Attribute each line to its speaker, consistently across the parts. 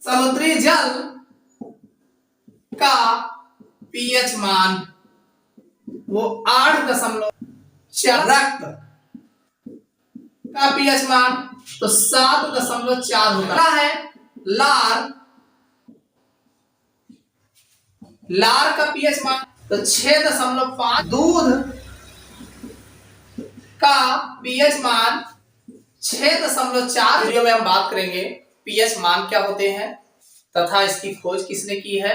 Speaker 1: समुद्री जल का पीएच मान वो 8.4, रक्त का पीएच मान तो 7.4 होता है। लार का पीएच मान तो 6.5। दूध का पीएच मान 6.4। वीडियो में हम बात करेंगे पीएच मान क्या होते हैं तथा इसकी खोज किसने की है,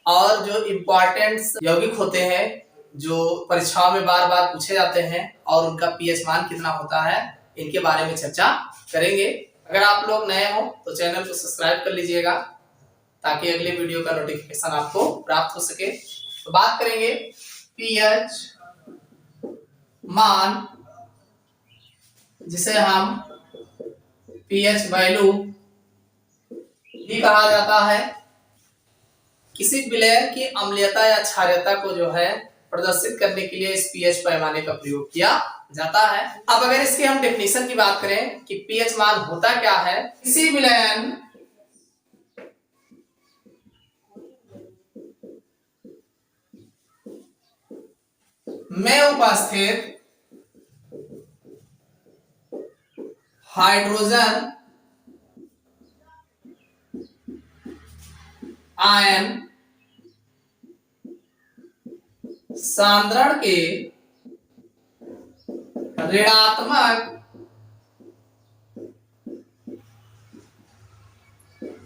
Speaker 1: और जो इम्पोर्टेंट यौगिक होते हैं जो परीक्षाओं में बार बार पूछे जाते हैं और उनका पीएच मान कितना होता है, इनके बारे में चर्चा करेंगे। अगर आप लोग नए हो तो चैनल को सब्सक्राइब कर लीजिएगा ताकि अगले वीडियो का नोटिफिकेशन आपको प्राप्त हो सके। तो बात करेंगे पीएच मान, जिसे हम पीएच वैल्यू भी कहा जाता है। किसी विलयन की अम्लीयता या क्षारीयता को जो है प्रदर्शित करने के लिए इस पीएच पैमाने का प्रयोग किया जाता है। अब अगर इसकी हम डेफिनेशन की बात करें कि पीएच मान होता क्या है, किसी विलयन में उपस्थित हाइड्रोजन आयन सांद्रण के ऋणात्मक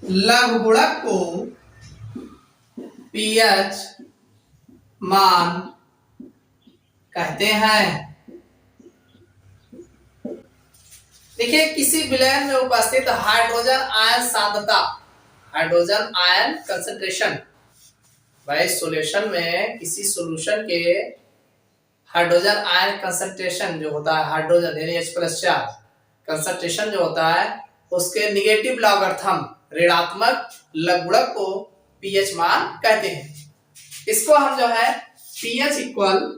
Speaker 1: लघुगुणक को पीएच मान कहते हैं। देखिए, किसी विलयन में उपस्थित हाइड्रोजन आयन सांद्रता, हाइड्रोजन आयन कंसंट्रेशन, भाई सॉल्यूशन में किसी सॉल्यूशन के हाइड्रोजन आयन कंसंट्रेशन जो होता है, हाइड्रोजन यानी H+4 कंसंट्रेशन जो होता है, उसके निगेटिव लॉगरिथम ऋणात्मक लघुगुणक को पीएच मान कहते हैं। इसको हम जो है pH equal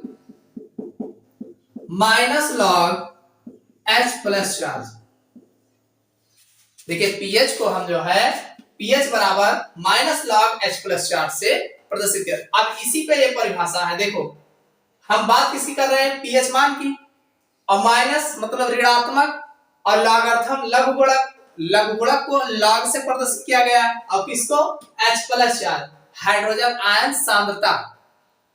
Speaker 1: minus log H+4, देखिए पीएच को हम जो है पीएच बराबर माइनस लॉग H+4 से प्रदर्शित करें। अब इसी पे ये परिभाषा है। देखो, हम बात किसकी कर रहे हैं, पीएच मान की, और माइनस मतलब ऋणात्मक और लॉगरिथम लघुगुणक, लघुगुणक को लॉग से प्रदर्शित किया गया है, और किसको H+4 हाइड्रोजन आयन सांद्रता।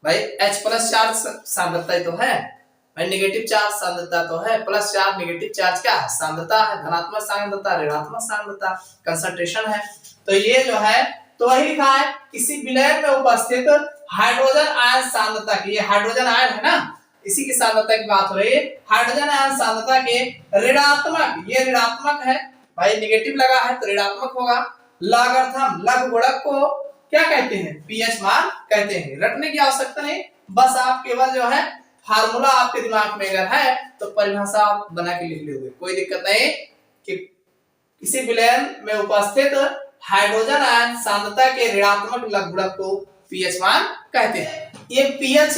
Speaker 1: भाई H+4 सांद्रता तो है भाई, नेगेटिव चार्ज सांद्रता तो है, +4 नेगेटिव चार्ज क्या है, सांद्रता है, धनात्मक सांद्रता ऋणात्मक सांद्रता कंसंट्रेशन है। तो ये जो है तो वही लिखा है, किसी विलयन में उपस्थित हाइड्रोजन आयन सांद्रता की, ये हाइड्रोजन आयन है ना, इसी की सांद्रता की बात हो रही है, हाइड्रोजन आयन सांद्रता के ऋणात्मक, ये ऋणात्मक है भाई, नेगेटिव लगा है तो ऋणात्मक होगा, लॉगरिथम लघुगुणक को क्या कहते हैं, पीएच मान कहते हैं। रटने की आवश्यकता नहीं, बस आप केवल जो है फार्मूला आपके दिमाग में अगर है तो परिभाषा आप बना के लिख लोगे, कोई दिक्कत नहीं। कि किसी विलयन में उपस्थित हाइड्रोजन आयन सांद्रता के ऋणात्मक लघुगुणक को पीएच मान कहते हैं। ये pH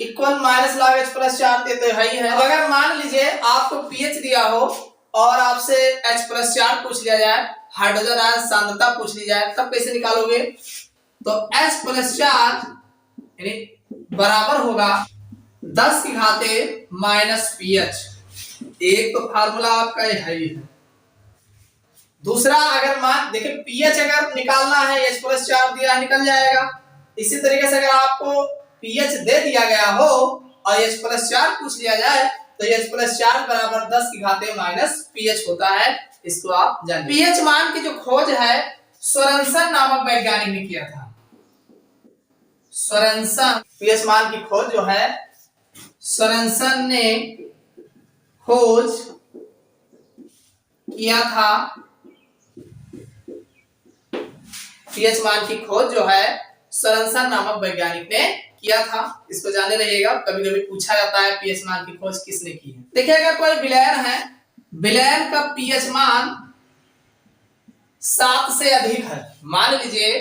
Speaker 1: equal minus log H+4 तो है ही है। अगर मान लीजिए आपको पीएच दिया हो और आपसे H+4 पूछ लिया जाए, हाइड्रोजन आयन सांद्रता पूछ ली जाए, तब कैसे निकालोगे, तो H+4 बराबर होगा 10 की घाते माइनस पीएच। एक तो फार्मूला आपका ये है ही है। दूसरा, अगर मान देखिए पीएच अगर निकालना है, H+4 दिया है, निकल जाएगा। इसी तरीके से अगर आपको पीएच दे दिया गया हो और H+4 पूछ लिया जाए तो H+4 बराबर 10 की घाते माइनस पीएच होता है। इसको आप जानिए। पीएच मान की जो खोज है सोरेनसन नामक वैज्ञानिक ने किया था। सोरेनसन, पीएच मान की खोज जो है सोरेनसन ने खोज किया था। पीएच मान की खोज जो है सोरेनसन नामक वैज्ञानिक ने किया था। इसको जाने रहिएगा, कभी कभी पूछा जाता है पीएच मान की खोज किसने की है। देखिए, अगर कोई विलयन है, विलयन का पीएच मान 7 से अधिक है, मान लीजिए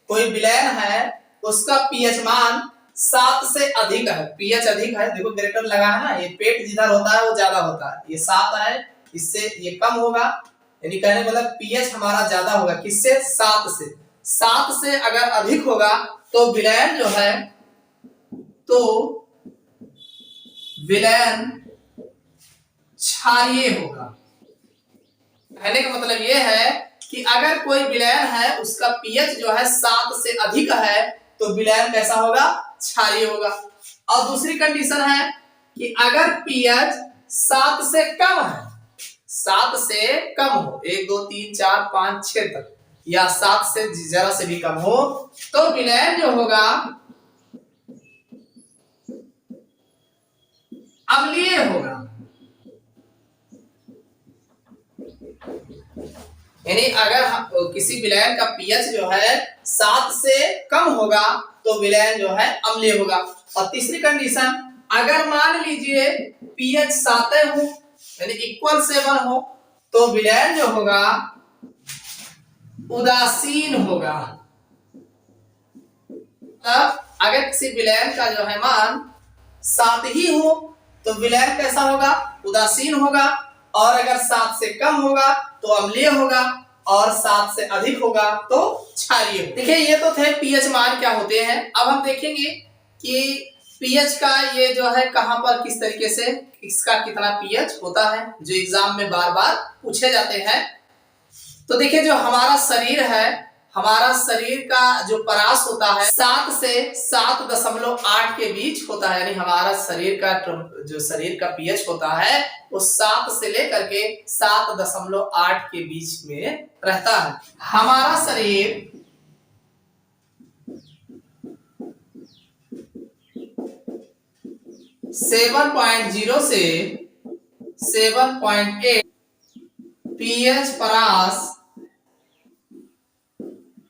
Speaker 1: कोई विलयन है उसका पीएच मान 7 से अधिक है, पीएच अधिक है, देखो ग्रेटर लगा है ना, ये पेट जिधर होता है वो ज्यादा होता है, ये 7 है, इससे ये कम होगा, यानी कहने मतलब पीएच हमारा ज्यादा होगा किससे, 7 से। 7 से अगर अधिक होगा तो विलयन जो है, तो विलयन क्षारीय होगा। कहने का मतलब यह है कि अगर कोई विलयन है उसका पीएच जो है 7 से अधिक है तो विलयन कैसा होगा, क्षारीय होगा। और दूसरी कंडीशन है कि अगर पीएच 7 से कम है, 7 से कम हो, 1 2 3 4 5 6 तक, या 7 से जरा से भी कम हो, तो विलयन जो होगा अम्लीय होगा। यानी अगर किसी विलयन का पीएच जो है 7 से कम होगा तो विलयन जो है अम्लीय होगा। और तीसरी कंडीशन, अगर मान लीजिए पीएच 7 हो यानी इक्वल 7 हो तो विलयन जो होगा उदासीन होगा। तब अगर किसी विलयन का जो है मान 7 ही हो तो विलयन कैसा होगा, उदासीन होगा। और अगर 7 से कम होगा तो अम्लीय होगा, और 7 से अधिक होगा तो क्षारीय होगा। देखिए ये तो थे पीएच मान क्या होते हैं। अब हम देखेंगे कि पीएच का ये जो है कहां पर किस तरीके से इसका कितना पीएच होता है, जो एग्जाम में बार बार पूछे जाते हैं। तो देखिए जो हमारा शरीर है, हमारा शरीर का जो परास होता है 7 से 7.8 के बीच होता है। यानी हमारा शरीर का जो शरीर का पीएच होता है वो 7 से लेकर के 7.8 के बीच में रहता है। हमारा शरीर 7.0 से 7.8 पीएच परास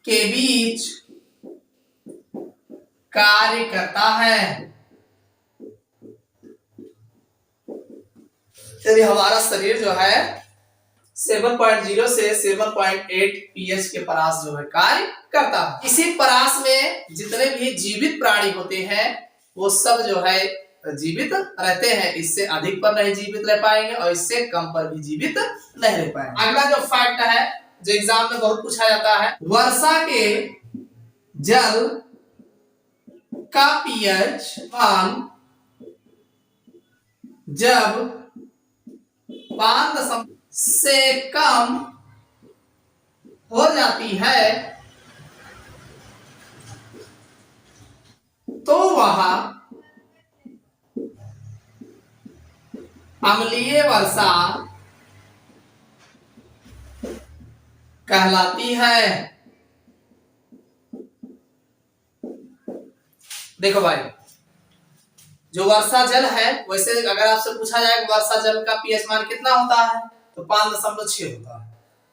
Speaker 1: के बीच कार्य करता है। यदि हमारा शरीर जो है 7.0 से 7.8 पीएच के परास जो है कार्य करता है। इसी परास में जितने भी जीवित प्राणी होते हैं वो सब जो है जीवित रहते हैं। इससे अधिक पर नहीं जीवित रह पाएंगे और इससे कम पर भी जीवित नहीं रह पाएंगे। अगला जो फैक्ट है जो एग्जाम में बहुत पूछा जाता है, वर्षा के जल का पीएच मान जब 5 से कम हो जाती है तो वह अम्लीय वर्षा कहलाती है। देखो भाई, जो वर्षा जल है, वैसे अगर आपसे पूछा जाए वर्षा जल का पीएच मान कितना होता है तो 5.6 होता है।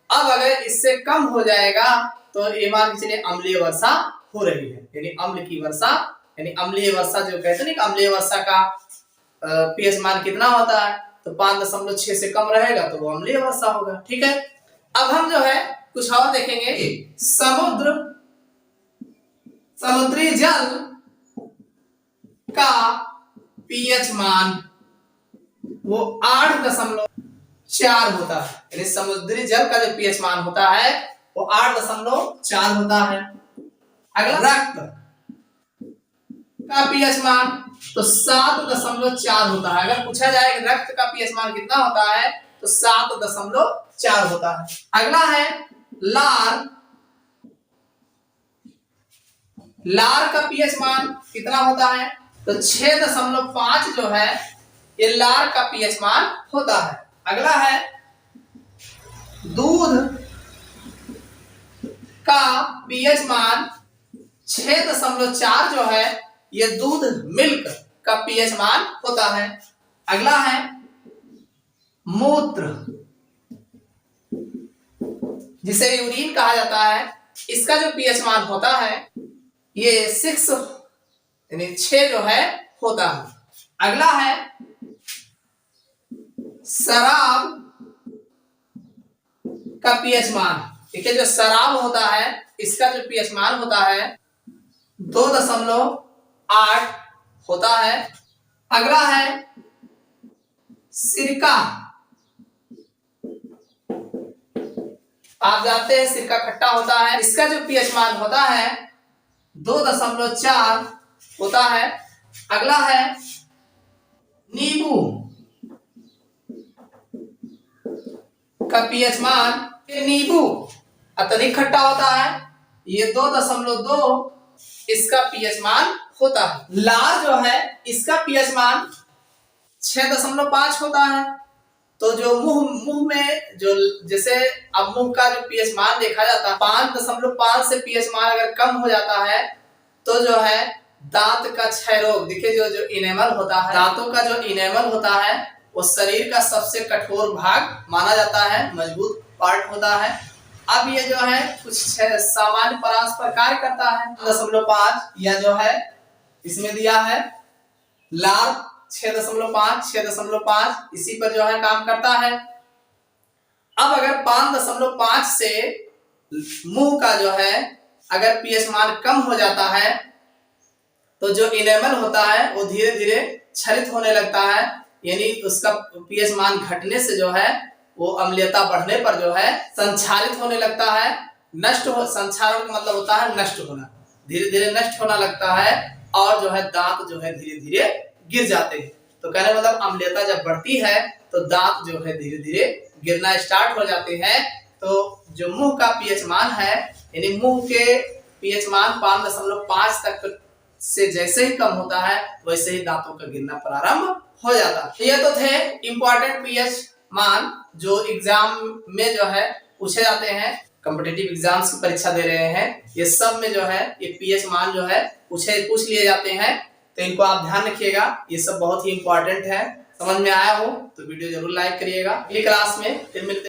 Speaker 1: अब अगर इससे कम हो जाएगा तो ये मान के चलिए अम्लीय वर्षा हो रही है, यानी अम्ल की वर्षा, यानी अम्लीय वर्षा जो कहते हैं ना, अम्लीय वर्षा का पीएच मान कितना होता है तो 5.6 से कम रहेगा तो वो अम्लीय वर्षा होगा। ठीक है, अब हम जो है कुछ और देखेंगे। समुद्री जल का पीएच मान वो 8.4 होता है। यानी समुद्री जल का जो पीएच मान होता है वो 8.4 होता है। अगला रक्त का पीएच मान तो 7.4 होता है। अगर पूछा जाए कि रक्त का पीएच मान कितना होता है तो 7.4 होता है। अगला है लार। लार का पीएच मान कितना होता है तो 6.5 जो है ये लार का पीएच मान होता है। अगला है दूध का पीएच मान 6.4 जो है ये दूध मिल्क का पीएच मान होता है। अगला है मूत्र, जिसे यूरिन कहा जाता है, इसका जो पीएच मान होता है ये 6 यानी 6 जो है होता है। अगला है शराब का पीएच मान। ठीक है, जो शराब होता है इसका जो पीएच मान होता है 2.8 होता है। अगला है सिरका आप जानते हैं सिरका खट्टा होता है, इसका जो पीएच मान होता है 2.4 होता है। अगला है नींबू का पीएच मान, नींबू अत्यधिक खट्टा होता है, ये 2.2 इसका पीएच मान होता है। लार जो है इसका पीएच मान 6.5 होता है। तो जो मुंह में जो जैसे अब मुंह का जो पीएच मान देखा जाता है 5.5 से पीएच मान अगर कम हो जाता है तो जो है दांत का क्षय रोग, देखिए जो इनेमल होता है, दांतों का जो इनेमल होता है वो शरीर का सबसे कठोर भाग माना जाता है, मजबूत पार्ट होता है। अब ये जो है कुछ सामान्य परास पर कार्य करता है। 0.5 या जो है इसमें दिया है लार 6.5 इसी पर जो है काम करता है। अब अगर 5.5 से मुंह का जो है अगर पीएच मान कम हो जाता है तो जो इनेमल होता है वो धीरे धीरे क्षरित होने लगता है, यानी उसका पीएच मान घटने से जो है वो अम्लीयता बढ़ने पर जो है संक्षारित होने लगता है, नष्ट हो, संक्षारण का मतलब होता है नष्ट होना, धीरे धीरे नष्ट होना लगता है और जो है दांत जो है धीरे धीरे गिर जाते हैं। तो कहने मतलब अम्लीयता जब बढ़ती है तो दांत जो है धीरे धीरे गिरना स्टार्ट हो जाते हैं। तो जो मुंह का पीएच मान है, यानी मुंह के पीएच मान 5.5 तक से जैसे ही कम होता है वैसे ही दांतों का गिरना प्रारंभ हो जाता है। ये तो थे इंपॉर्टेंट पीएच मान जो एग्जाम में जो है पूछे जाते हैं, कॉम्पिटिटिव एग्जाम्स की परीक्षा दे रहे हैं, ये सब में जो है ये पीएच मान जो है पूछ लिए जाते हैं। तो इनको आप ध्यान रखिएगा, ये सब बहुत ही इंपॉर्टेंट है। समझ में आया हो तो वीडियो जरूर लाइक करिएगा। अगली क्लास में फिर मिलते हैं।